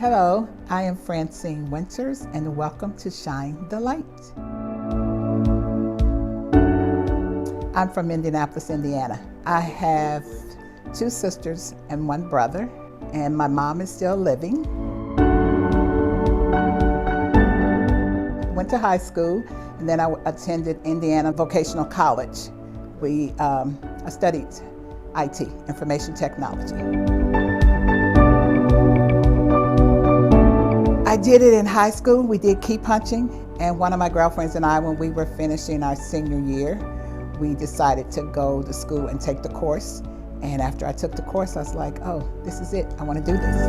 Hello, I am Francine Winters, and welcome to Shine the Light. I'm from Indianapolis, Indiana. I have 2 sisters and 1 brother, and my mom is still living. Went to high school, and then I attended Indiana Vocational College. I studied IT, information technology. I did it in high school. We did key punching, and one of my girlfriends and I, when we were finishing our senior year, we decided to go to school and take the course. And after I took the course, I was like, oh, this is it. I want to do this.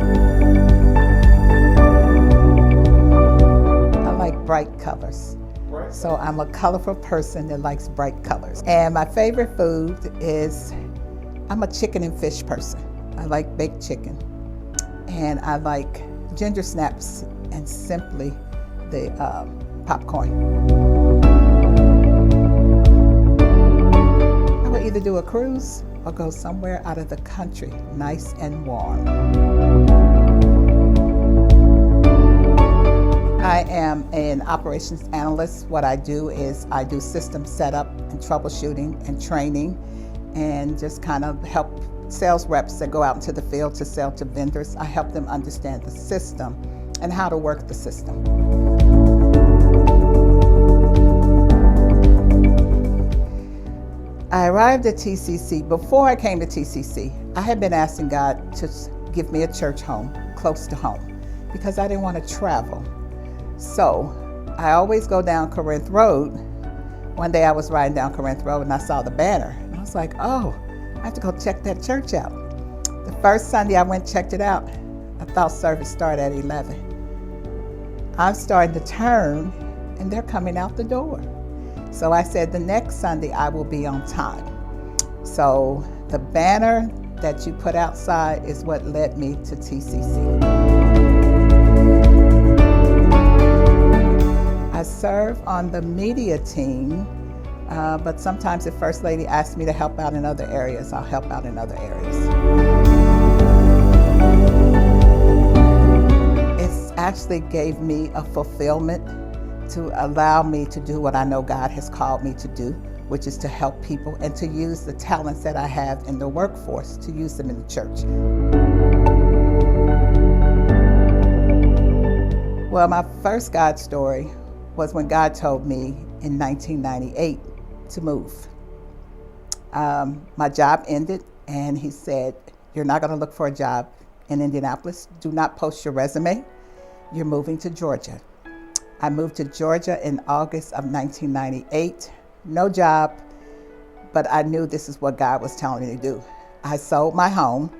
I like bright colors. So I'm a colorful person that likes bright colors. And my favorite food is, I'm a chicken and fish person. I like baked chicken. And I like ginger snaps and simply the popcorn. I would either do a cruise or go somewhere out of the country, nice and warm. I am an operations analyst. What I do is I do system setup and troubleshooting and training, and just kind of help sales reps that go out into the field to sell to vendors. I help them understand the system and how to work the system. I arrived at TCC. Before I came to TCC, I had been asking God to give me a church home, close to home, because I didn't want to travel. So I always go down Corinth Road. One day I was riding down Corinth Road and I saw the banner. And I was like, oh, I have to go check that church out. The first Sunday I went and checked it out, I thought service started at 11. I'm starting to turn and they're coming out the door. So I said the next Sunday I will be on time. So the banner that you put outside is what led me to TCC. I serve on the media team. But sometimes if First Lady asks me to help out in other areas, I'll help out in other areas. It's actually gave me a fulfillment to allow me to do what I know God has called me to do, which is to help people and to use the talents that I have in the workforce, to use them in the church. Well, my first God story was when God told me in 1998 to move. My job ended, and he said, you're not going to look for a job in Indianapolis. Do not post your resume. You're moving to Georgia. I moved to Georgia in August of 1998. No job, but I knew this is what God was telling me to do. I sold my home.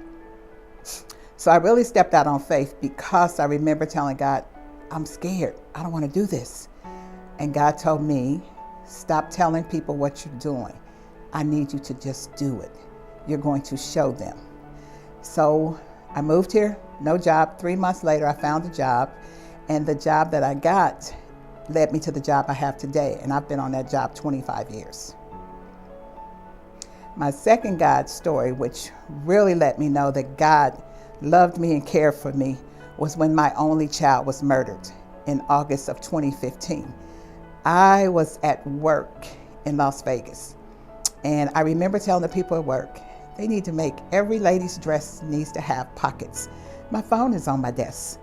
So I really stepped out on faith, because I remember telling God, I'm scared. I don't want to do this. And God told me, stop telling people what you're doing. I need you to just do it. You're going to show them. So I moved here, no job. 3 months later, I found a job. And the job that I got led me to the job I have today. And I've been on that job 25 years. My second God story, which really let me know that God loved me and cared for me, was when my only child was murdered in August of 2015. I was at work in Las Vegas, and I remember telling the people at work, they need to make every lady's dress needs to have pockets. My phone is on my desk.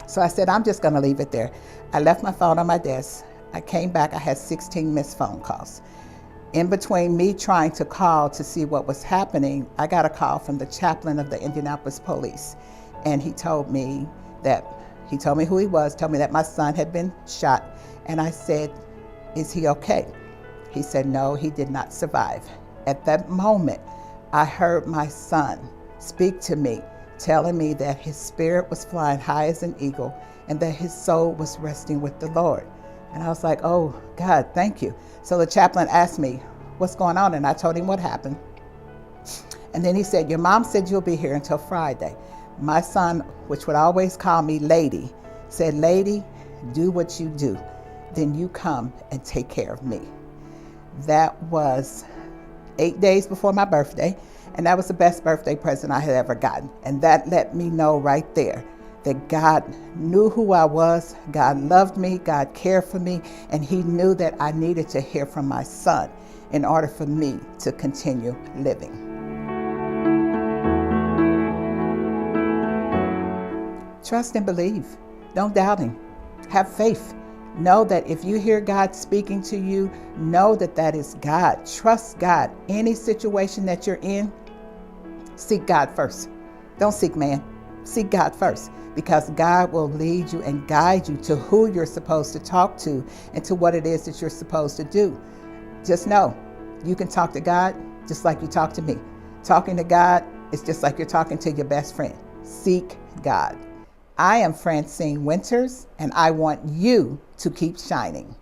So I said, I'm just gonna leave it there. I left my phone on my desk. I came back, I had 16 missed phone calls. In between me trying to call to see what was happening, I got a call from the chaplain of the Indianapolis police, and he told me who he was, told me that my son had been shot. And I said, is he okay? He said, no, he did not survive. At that moment, I heard my son speak to me, telling me that his spirit was flying high as an eagle and that his soul was resting with the Lord. And I was like, oh, God, thank you. So the chaplain asked me, what's going on? And I told him what happened. And then he said, your mom said you'll be here until Friday. My son, which would always call me Lady, said, Lady, do what you do. Then you come and take care of me. That was 8 days before my birthday, and that was the best birthday present I had ever gotten. And that let me know right there that God knew who I was, God loved me, God cared for me, and He knew that I needed to hear from my son in order for me to continue living. Trust and believe. Don't doubt Him. Have faith. Know that if you hear God speaking to you, know that that is God. Trust God. Any situation that you're in, seek God first. Don't seek man. Seek God first, because God will lead you and guide you to who you're supposed to talk to and to what it is that you're supposed to do. Just know, you can talk to God just like you talk to me. Talking to God is just like you're talking to your best friend. Seek God. I am Francine Winters, and I want you to keep shining.